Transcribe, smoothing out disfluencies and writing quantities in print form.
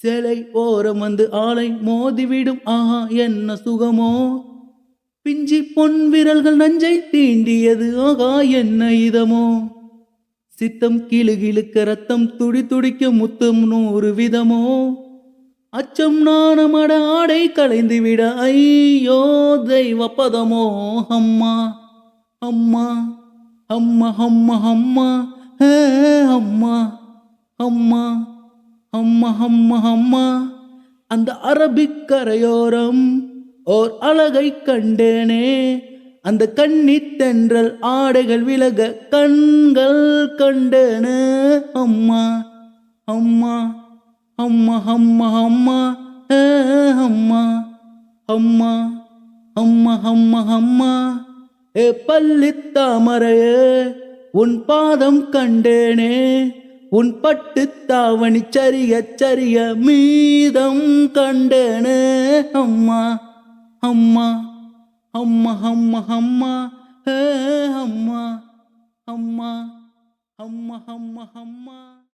சிலை ஓரம் வந்து ஆளை மோதிவிடும் ஆஹா என்ன சுகமோ. பிஞ்சி பொன் விரல்கள் நஞ்சை தீண்டியது ஆகா என்ன இதமோ. சித்தம் கிளுகிழுக்க ரத்தம் துடி துடிக்க முத்தம் 100 விதமோ. அச்சம் நாணமட ஆடை களைந்துவிட ஐயோ தெய்வ பதமோ. அம்மா அம்மா அம்மா அம்மா அம்மா அம்மா அம்மா அம்மா அம்மா அம்மா. அந்த அரபிக் கரையோரம் ஓர் அழகை கண்டேனே. அந்த கன்னித் தென்றல் ஆடைகள் விலக கண்கள் கண்டேனே. அம்மா அம்மா அம்மா அம்மா அம்மா அம்மா அம்மா அம்மா அம்மா அம்மா. ஏ பள்ளித் தாமரையே உன் பாதம் கண்டேனே. உன் பட்டுத் தாவணி சரிய சரிய மீதம் கண்டேனே. அம்மா அம்மா அம்மா அம்மா அம்மா அம்மா அம்மா அம்மா அம்மா அம்மா.